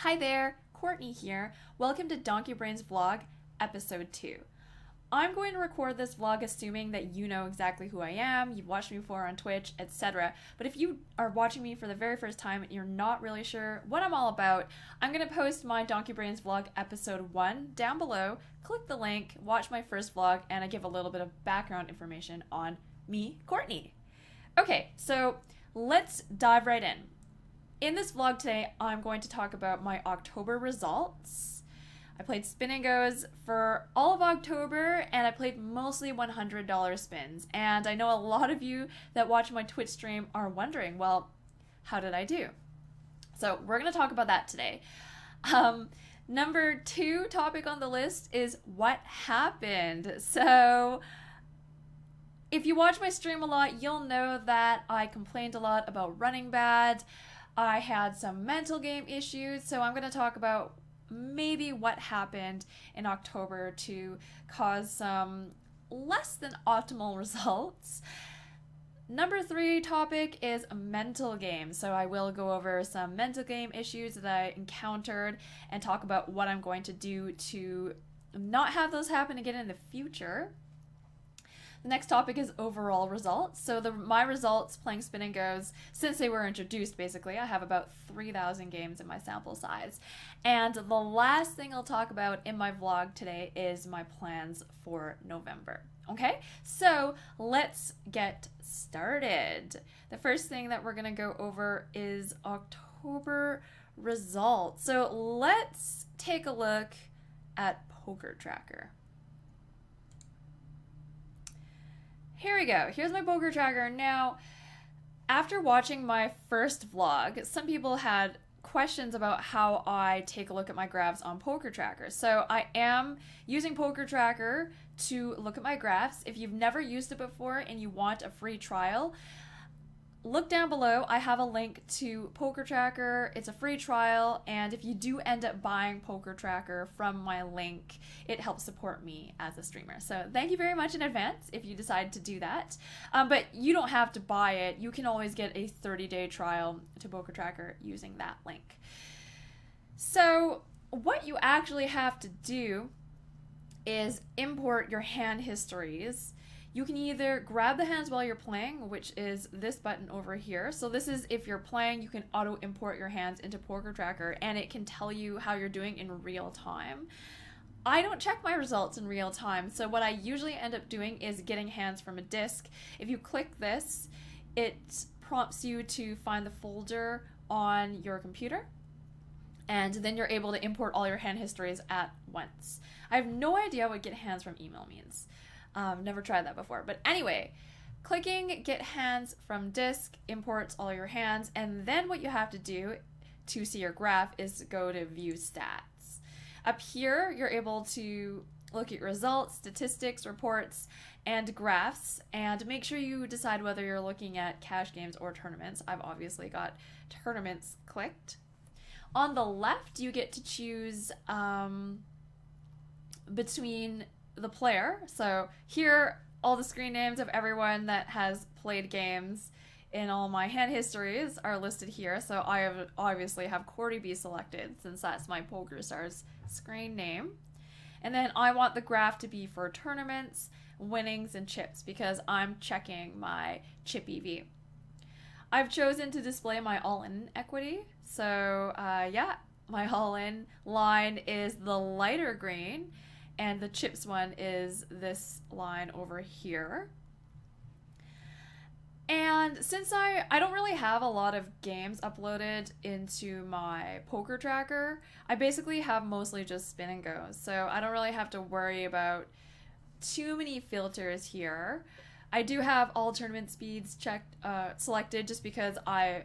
Hi there, Courtney here. Welcome to Donkey Brains Vlog, Episode 2. I'm going to record this vlog assuming that you know exactly who I am, you've watched me before on Twitch, etc. But if you are watching me for the very first time and you're not really sure what I'm all about, I'm going to post my Donkey Brains Vlog Episode 1 down below. Click the link, watch my first vlog, and I give a little bit of background information on me, Courtney. Okay, so let's dive right in. In this vlog today, I'm going to talk about my October results. I played Spin and Goes for all of October, and I played mostly $100 spins. And I know a lot of you that watch my Twitch stream are wondering, well, how did I do? So we're going to talk about that today. Number 2 topic on the list is what happened. So if you watch my stream a lot, you'll know that I complained a lot about running bad. I had some mental game issues, so I'm going to talk about maybe what happened in October to cause some less than optimal results. Number 3 topic is mental games, so I will go over some mental game issues that I encountered and talk about what I'm going to do to not have those happen again in the future. The next topic is overall results. So my results playing Spin and Goes, since they were introduced basically, I have about 3,000 games in my sample size. And the last thing I'll talk about in my vlog today is my plans for November. Okay, so let's get started. The first thing that we're going to go over is October results. So let's take a look at Poker Tracker. Here we go. Here's my poker tracker. Now, after watching my first vlog, some people had questions about how I take a look at my graphs on Poker Tracker. So I am using Poker Tracker to look at my graphs. If you've never used it before and you want a free trial, look down below. I have a link to Poker Tracker. It's a free trial, and if you do end up buying Poker Tracker from my link, it helps support me as a streamer. So thank you very much in advance if you decide to do that. But you don't have to buy it. You can always get a 30-day trial to Poker Tracker using that link. So what you actually have to do is import your hand histories. You can either grab the hands while you're playing, which is this button over here. So this is if you're playing, you can auto import your hands into Poker Tracker and it can tell you how you're doing in real time. I don't check my results in real time, so what I usually end up doing is getting hands from a disk. If you click this, it prompts you to find the folder on your computer, and then you're able to import all your hand histories at once. I have no idea what get hands from email means. Never tried that before. But anyway, clicking get hands from disk imports all your hands, and then what you have to do to see your graph is go to view stats. Up here, you're able to look at results, statistics, reports, and graphs, and make sure you decide whether you're looking at cash games or tournaments. I've obviously got tournaments clicked. On the left, you get to choose between the player. So here, all the screen names of everyone that has played games in all my hand histories are listed here. So I obviously have courtiebee selected since that's my PokerStars screen name. And then I want the graph to be for tournaments, winnings, and chips because I'm checking my chip EV. I've chosen to display my all-in equity. So yeah, my all-in line is the lighter green, and the chips one is this line over here. And since I don't really have a lot of games uploaded into my Poker Tracker, I basically have mostly just Spin and Goes. So I don't really have to worry about too many filters here. I do have all tournament speeds selected just because I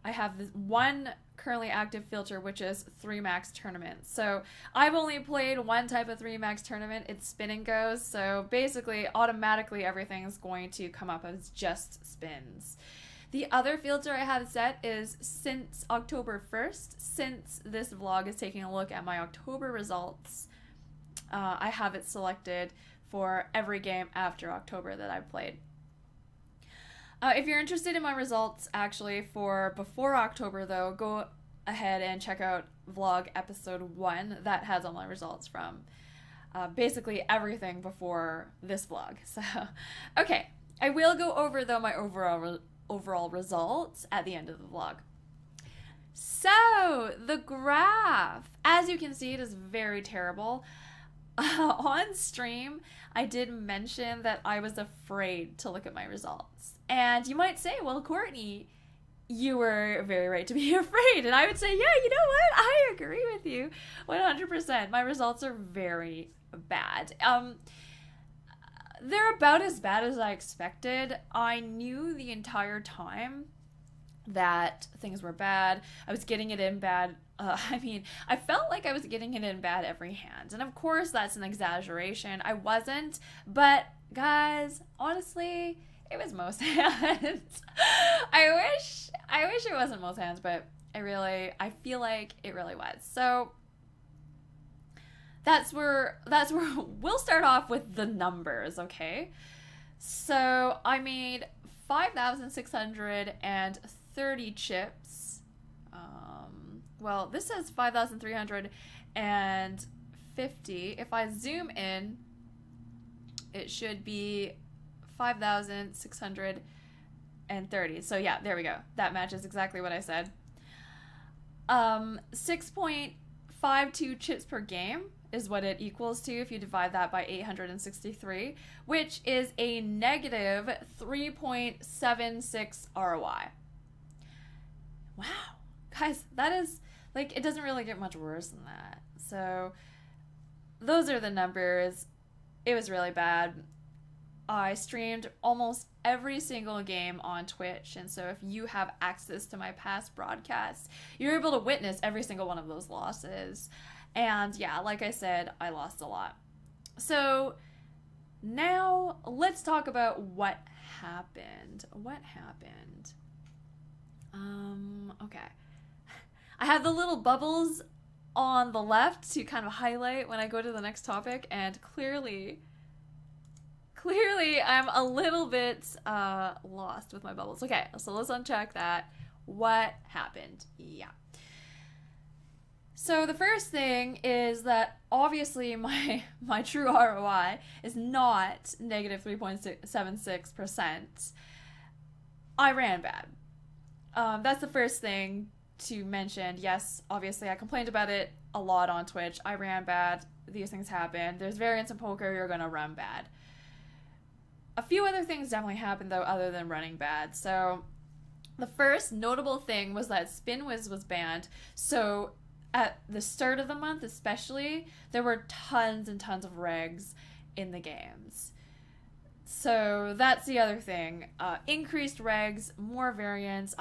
have this one currently active filter, which is 3 max tournaments. So I've only played one type of 3 max tournament. It's Spin and Goes. So basically, automatically, everything's going to come up as just spins. The other filter I have set is since October 1st, since this vlog is taking a look at my October results, I have it selected for every game after October that I've played. If you're interested in my results actually for before October though, go ahead and check out vlog episode 1 that has all my results from basically everything before this vlog. So, okay, I will go over though my overall results at the end of the vlog. So, the graph, as you can see, it is very terrible. On stream, I did mention that I was afraid to look at my results. And you might say, well, Courtney, you were very right to be afraid. And I would say, yeah, you know what? I agree with you 100%. My results are very bad. They're about as bad as I expected. I knew the entire time that things were bad. I was getting it in bad. I felt like I was getting it in bad every hand. And of course, that's an exaggeration. I wasn't. But guys, honestly, it was most hands. I wish it wasn't most hands, but I feel like it really was. So that's where we'll start off with the numbers, okay? So I made 5,630 chips. Well, this says 5,350. If I zoom in, it should be 5,630. So yeah, there we go. That matches exactly what I said. 6.52 chips per game is what it equals to if you divide that by 863, which is a negative 3.76 ROI. Wow. Guys, that is, like, it doesn't really get much worse than that. So those are the numbers. It was really bad. I streamed almost every single game on Twitch, and so if you have access to my past broadcasts, you're able to witness every single one of those losses. And yeah, like I said, I lost a lot. So now let's talk about what happened. Okay. I have the little bubbles on the left to kind of highlight when I go to the next topic, and clearly I'm a little bit lost with my bubbles. Okay, so let's uncheck that. What happened? Yeah. So the first thing is that obviously my true ROI is not negative 3.76%. I ran bad. That's the first thing to mention. Yes, obviously I complained about it a lot on Twitch. I ran bad. These things happen. There's variance in poker. You're going to run bad. A few other things definitely happened, though, other than running bad. So the first notable thing was that SpinWiz was banned. So at the start of the month especially, there were tons and tons of regs in the games. So that's the other thing. Increased regs, more variance.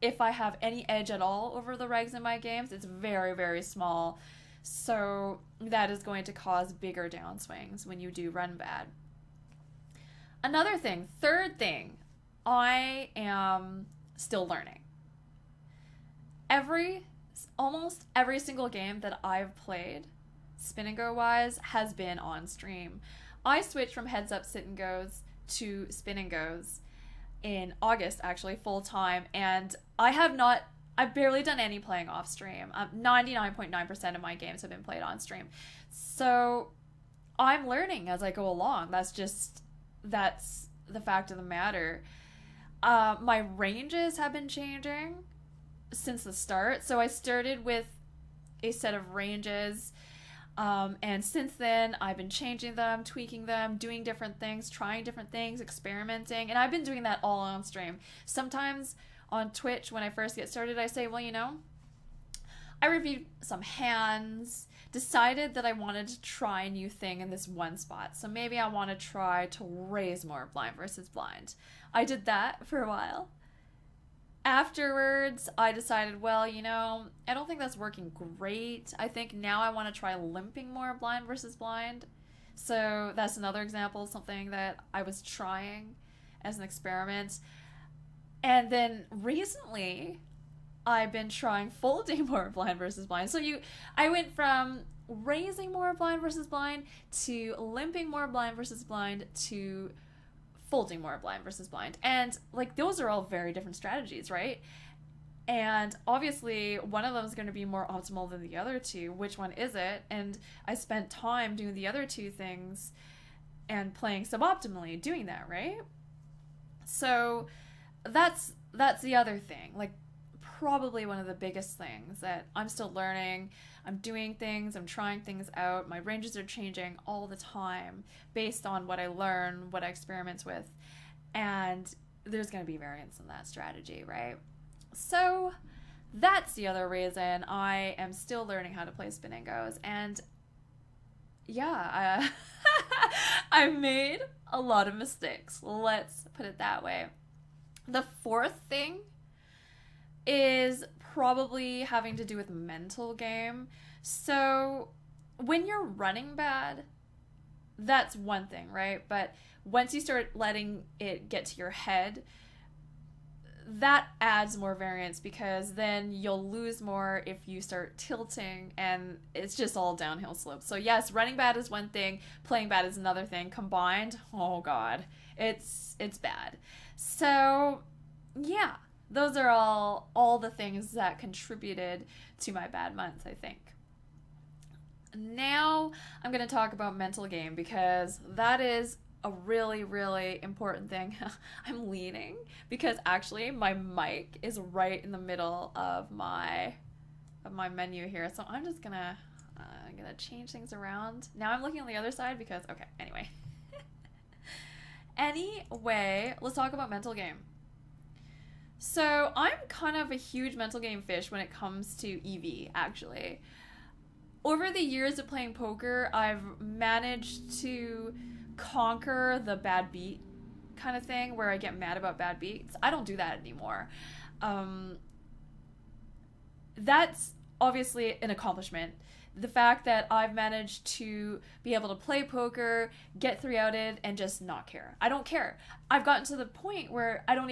If I have any edge at all over the regs in my games, it's very, very small. So that is going to cause bigger downswings when you do run bad. Another thing, third thing, I am still learning. Almost every single game that I've played, spin and go wise, has been on stream. I switched from heads up sit and goes to spin and goes in August, actually, full time, and I've barely done any playing off stream. 99.9% of my games have been played on stream. So I'm learning as I go along. That's the fact of the matter. My ranges have been changing since the start. So I started with a set of ranges, and since then I've been changing them, tweaking them, doing different things, trying different things, experimenting, and I've been doing that all on stream. Sometimes on Twitch, when I first get started, I say, well, I reviewed some hands, decided that I wanted to try a new thing in this one spot. So maybe I want to try to raise more blind versus blind. I did that for a while. Afterwards, I decided, well, I don't think that's working great. I think now I want to try limping more blind versus blind. So that's another example of something that I was trying as an experiment. And then recently, I've been trying folding more blind versus blind. So I went from raising more blind versus blind to limping more blind versus blind to folding more blind versus blind. And those are all very different strategies, right? And obviously, one of them is going to be more optimal than the other two. Which one is it? And I spent time doing the other two things and playing suboptimally doing that, right? So that's the other thing. Like, probably one of the biggest things that I'm still learning. I'm doing things, I'm trying things out. My ranges are changing all the time based on what I learn, what I experiment with. And there's going to be variance in that strategy, right? So that's the other reason I am still learning how to play Spiningos. And yeah, I've made a lot of mistakes. Let's put it that way. The fourth thing is probably having to do with mental game. So when you're running bad, that's one thing, right? But once you start letting it get to your head, that adds more variance, because then you'll lose more if you start tilting, and it's just all downhill slopes. So yes, running bad is one thing, playing bad is another thing. Combined, oh god, it's bad. So yeah, those are all the things that contributed to my bad month, I think. Now I'm going to talk about mental game, because that is a really, really important thing. I'm leaning because actually my mic is right in the middle of my menu here. So I'm just gonna change things around. Now I'm looking on the other side because, okay, anyway. Anyway, let's talk about mental game. So I'm kind of a huge mental game fish when it comes to EV, actually. Over the years of playing poker, I've managed to conquer the bad beat kind of thing where I get mad about bad beats. I don't do that anymore. That's obviously an accomplishment. The fact that I've managed to be able to play poker, get 3-outed, and just not care. I don't care. I've gotten to the point where I don't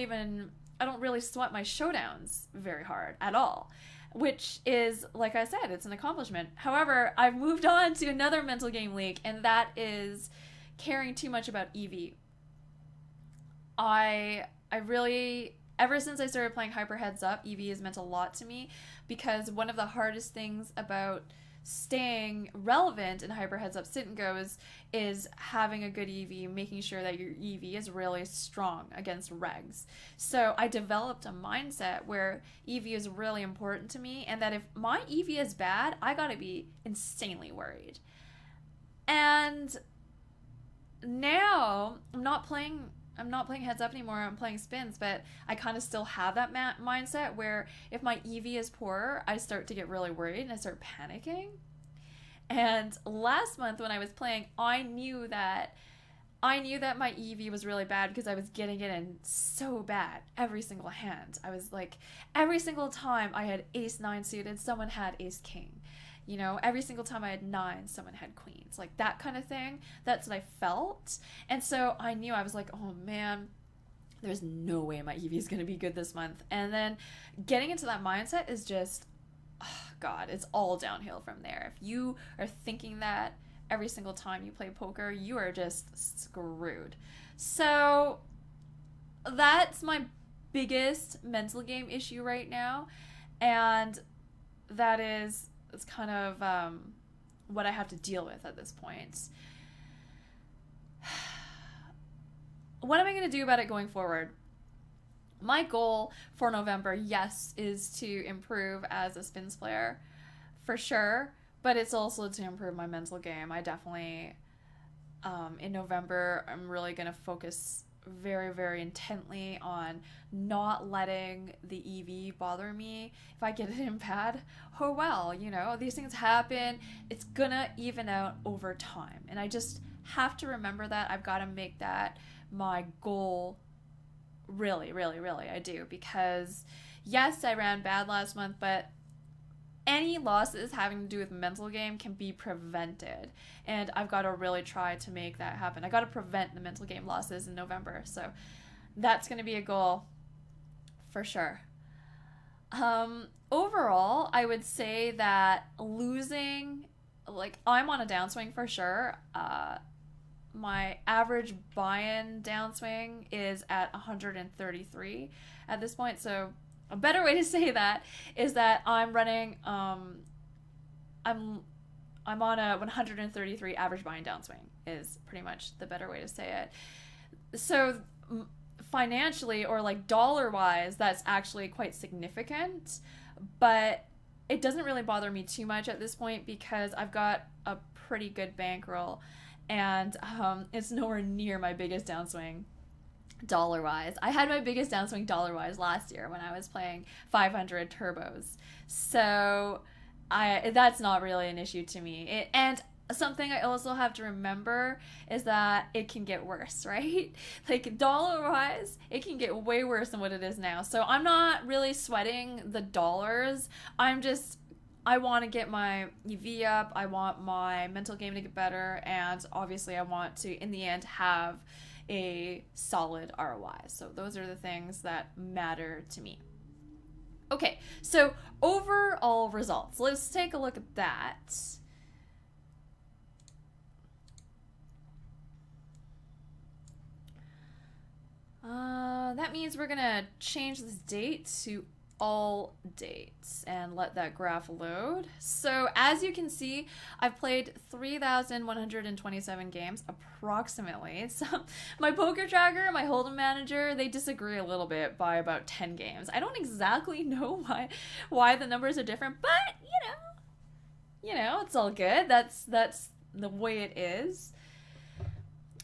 really sweat my showdowns very hard at all, which is, like I said, it's an accomplishment. However, I've moved on to another mental game leak, and that is caring too much about EV. I really, ever since I started playing Hyper Heads Up, EV has meant a lot to me, because one of the hardest things about staying relevant in Hyper Heads Up Sit and Goes is having a good EV, making sure that your EV is really strong against regs. So I developed a mindset where EV is really important to me, and that if my EV is bad, I gotta be insanely worried. And now I'm not playing heads up anymore, I'm playing spins, but I kind of still have that mindset where if my EV is poor, I start to get really worried and I start panicking. And last month when I was playing, I knew that my EV was really bad because I was getting it in so bad every single hand. I was like, every single time I had ace 9 suited, someone had ace king. You know, every single time I had 9, someone had queens. Like that kind of thing. That's what I felt. And so I knew, I was like, oh man, there's no way my EV is going to be good this month. And then getting into that mindset is just, oh God, it's all downhill from there. If you are thinking that every single time you play poker, you are just screwed. So that's my biggest mental game issue right now. And that is... it's kind of what I have to deal with at this point. What am I going to do about it going forward? My goal for November, yes, is to improve as a spins player, for sure, but it's also to improve my mental game. I definitely, in November, I'm really going to focus very, very intently on not letting the EV bother me. If I get it in bad, oh well, you know, these things happen. It's gonna even out over time. And I just have to remember that. I've got to make that my goal. Really, really, really, I do. Because yes, I ran bad last month, but any losses having to do with mental game can be prevented. And I've got to really try to make that happen. I got to prevent the mental game losses in November. So that's going to be a goal for sure. Overall, I would say that losing, like, I'm on a downswing for sure. My average buy-in downswing is at 133 at this point. So a better way to say that is that I'm running I'm I'm on a 133 average buy and downswing is pretty much the better way to say it. So financially, or like dollar wise, that's actually quite significant, but it doesn't really bother me too much at this point because I've got a pretty good bankroll, and it's nowhere near my biggest downswing dollar wise. I had my biggest downswing dollar wise last year when I was playing 500 turbos. So that's not really an issue to me. And something I also have to remember is that it can get worse, right? Like dollar wise, it can get way worse than what it is now. So I'm not really sweating the dollars. I want to get my EV up. I want my mental game to get better. And obviously I want to, in the end, have a solid ROI. So those are the things that matter to me. Okay, so overall results. Let's take a look at that. That means we're gonna change this date to all dates and let that graph load. So as you can see, I've played 3,127 games approximately. So my poker tracker, my hold'em manager, they disagree a little bit by about 10 games. I don't exactly know why the numbers are different, but you know, it's all good. That's the way it is.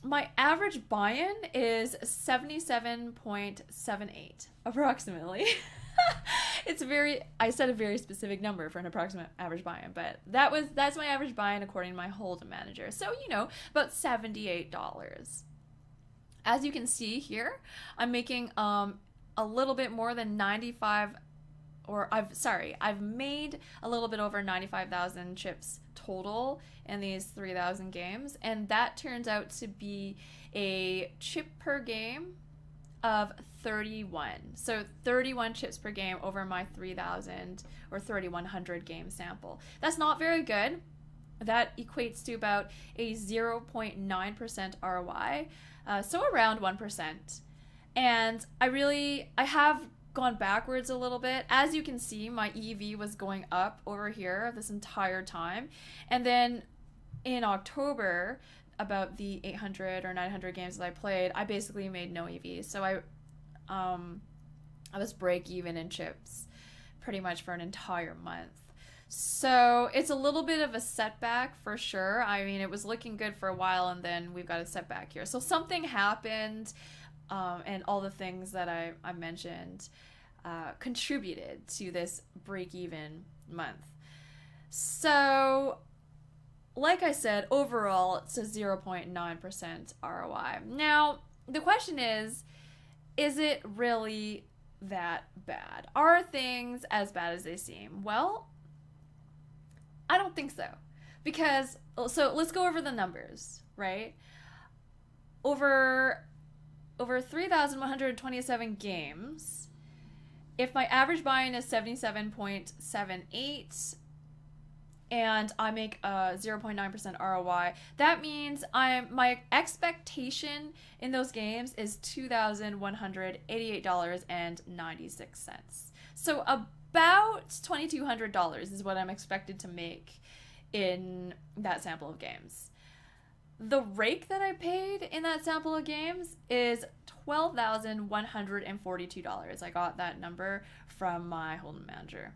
My average buy-in is 77.78 approximately. I said a very specific number for an approximate average buy-in, but that's my average buy-in according to my hold'em manager. So, about $78. As you can see here, I'm making a little bit more than 95, or I've made a little bit over 95,000 chips total in these 3,000 games, and that turns out to be a chip per game of 31. So 31 chips per game over my 3,000 or 3,100 game sample. That's not very good. That equates to about a 0.9% ROI, so around 1%. And I have gone backwards a little bit. As you can see, my EV was going up over here this entire time. And then in October, about the 800 or 900 games that I played, I basically made no EV. So I was break even in chips pretty much for an entire month. So it's a little bit of a setback for sure. I mean, it was looking good for a while, and then we've got a setback here. So something happened, and all the things that I mentioned contributed to this break even month. So like I said, overall, it's a 0.9% ROI. Now, the question is it really that bad? Are things as bad as they seem? Well, I don't think so. So let's go over the numbers, right? Over 3,127 games, if my average buy-in is 77.78, and I make a 0.9% ROI, that means my expectation in those games is $2,188.96. So about $2,200 is what I'm expected to make in that sample of games. The rake that I paid in that sample of games is $12,142. I got that number from my hold'em manager.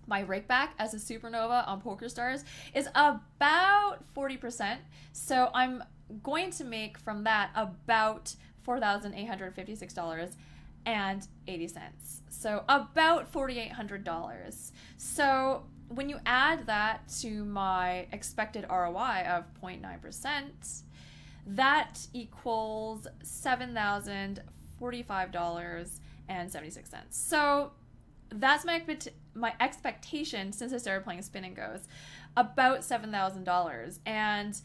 My rakeback as a supernova on PokerStars is about 40%. So I'm going to make from that about $4,856.80. So about $4,800. So when you add that to my expected ROI of 0.9%, that equals $7,045.76. So that's my expectation since I started playing Spin and Goes, about $7,000. And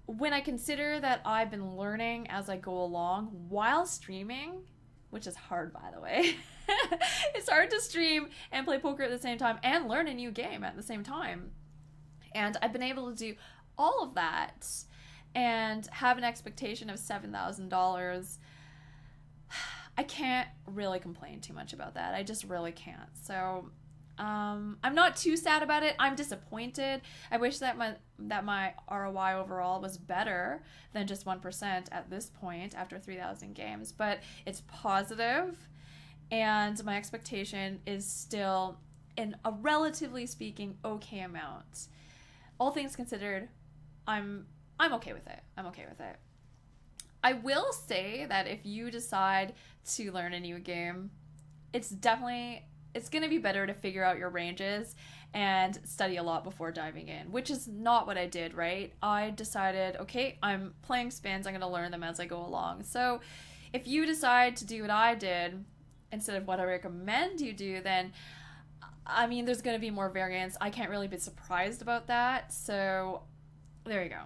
when I consider that I've been learning as I go along while streaming, which is hard, by the way. It's hard to stream and play poker at the same time and learn a new game at the same time. And I've been able to do all of that and have an expectation of $7,000. I can't really complain too much about that. I just really can't. So I'm not too sad about it. I'm disappointed. I wish that my ROI overall was better than just 1% at this point after 3,000 games, but it's positive, and my expectation is still in a relatively speaking okay amount. All things considered, I'm okay with it. I'm okay with it. I will say that if you decide to learn a new game, it's going to be better to figure out your ranges and study a lot before diving in, which is not what I did, right? I decided, okay, I'm playing spins, I'm going to learn them as I go along. So if you decide to do what I did instead of what I recommend you do, then I mean, there's going to be more variance. I can't really be surprised about that. So there you go.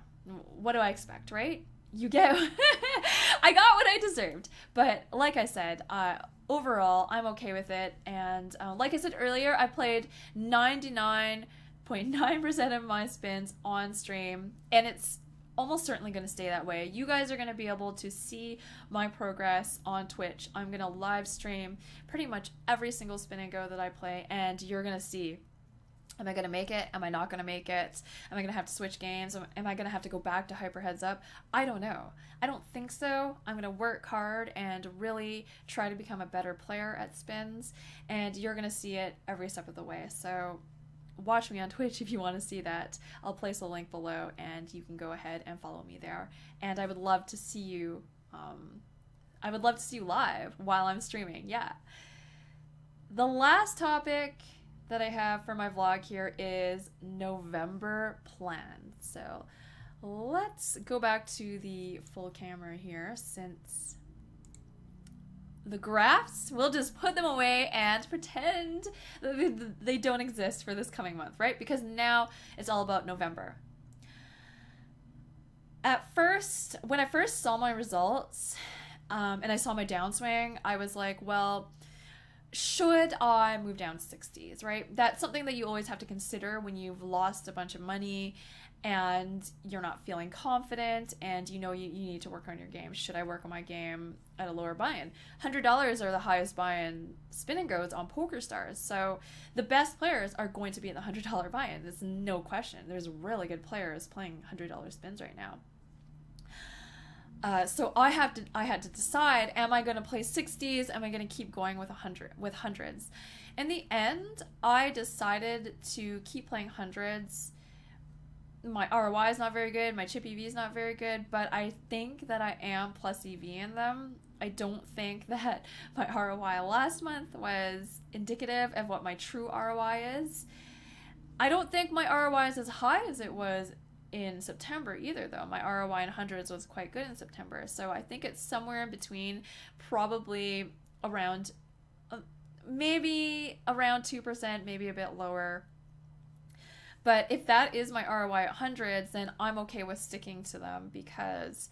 What do I expect, right? You get I got what I deserved. But like I said, overall, I'm okay with it. And like I said earlier, I played 99.9% of my spins on stream, and it's almost certainly going to stay that way. You guys are going to be able to see my progress on Twitch. I'm going to live stream pretty much every single spin and go that I play, and you're going to see, am I going to make it? Am I not going to make it? Am I going to have to switch games? Am I going to have to go back to Hyper Heads Up? I don't know. I don't think so. I'm going to work hard and really try to become a better player at spins, and you're going to see it every step of the way. So watch me on Twitch if you want to see that. I'll place a link below, and you can go ahead and follow me there. And I would love to see you. I would love to see you live while I'm streaming. Yeah. The last topic that I have for my vlog here is November plans. So let's go back to the full camera here, since the graphs, we'll just put them away and pretend that they don't exist for this coming month, right? Because now it's all about November. At first, when I first saw my results, and I saw my downswing, I was like, well, should I move down to 60s, right? That's something that you always have to consider when you've lost a bunch of money and you're not feeling confident, and you know you need to work on your game. Should I work on my game at a lower buy-in? $100 are the highest buy-in spin and goes on PokerStars, so the best players are going to be in the $100 buy-in. There's no question. There's really good players playing $100 spins right now. So I had to decide: am I going to play 60s? Am I going to keep going with hundreds? In the end, I decided to keep playing hundreds. My ROI is not very good. My chip EV is not very good, but I think that I am plus EV in them. I don't think that my ROI last month was indicative of what my true ROI is. I don't think my ROI is as high as it was in September either, though. My ROI in hundreds was quite good in September, so I think it's somewhere in between, probably around maybe around 2%, maybe a bit lower. But if that is my ROI at hundreds, then I'm okay with sticking to them, because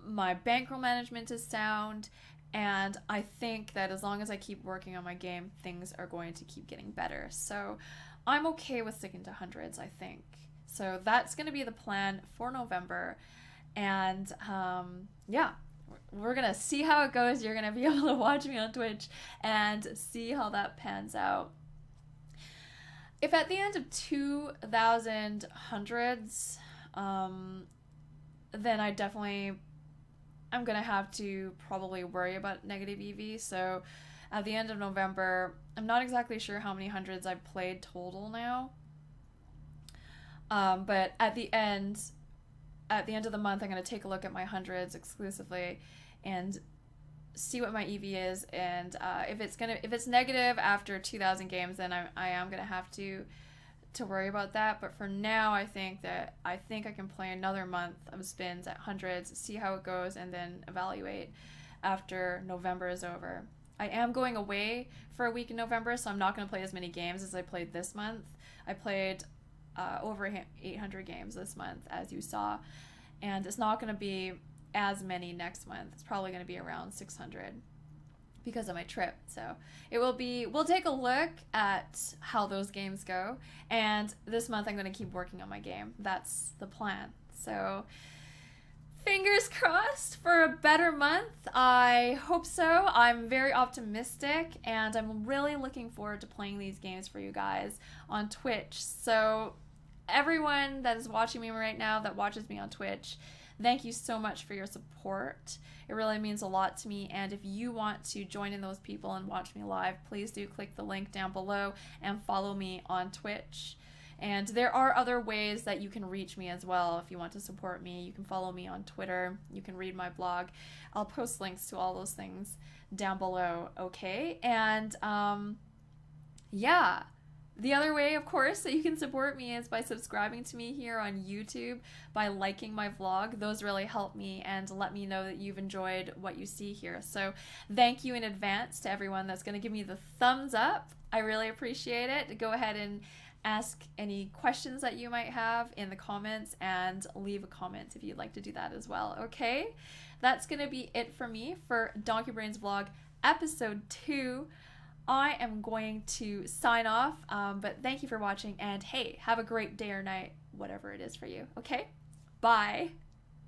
my bankroll management is sound, and I think that as long as I keep working on my game, things are going to keep getting better. So I'm okay with sticking to hundreds, I think. So that's going to be the plan for November. And yeah, we're going to see how it goes. You're going to be able to watch me on Twitch and see how that pans out. If at the end of 2,000 hundreds, then I'm going to have to probably worry about negative EV. So at the end of November, I'm not exactly sure how many hundreds I've played total now. But at the end of the month, I'm going to take a look at my hundreds exclusively and see what my EV is, and if it's negative after 2,000 games, then I am going to have to worry about that. But for now, I think I can play another month of spins at hundreds, see how it goes, and then evaluate after November is over. I am going away for a week in November, so I'm not going to play as many games as I played this month. I played over 800 games this month, as you saw, and it's not going to be as many next month. It's probably going to be around 600 because of my trip. So we'll take a look at how those games go, and this month I'm going to keep working on my game. That's the plan. So Fingers crossed for a better month. I hope so. I'm very optimistic, and I'm really looking forward to playing these games for you guys on Twitch. So everyone that is watching me right now, that watches me on Twitch, thank you so much for your support. It really means a lot to me, and if you want to join in those people and watch me live, please do click the link down below and follow me on Twitch. And there are other ways that you can reach me as well. If you want to support me, you can follow me on Twitter. You can read my blog. I'll post links to all those things down below, okay? And yeah. The other way, of course, that you can support me is by subscribing to me here on YouTube, by liking my vlog. Those really help me and let me know that you've enjoyed what you see here. So thank you in advance to everyone that's going to give me the thumbs up. I really appreciate it. Go ahead and ask any questions that you might have in the comments and leave a comment if you'd like to do that as well, okay? That's going to be it for me for Donkey Brains Vlog Episode 2. I am going to sign off, but thank you for watching, and hey, have a great day or night, whatever it is for you, okay? Bye!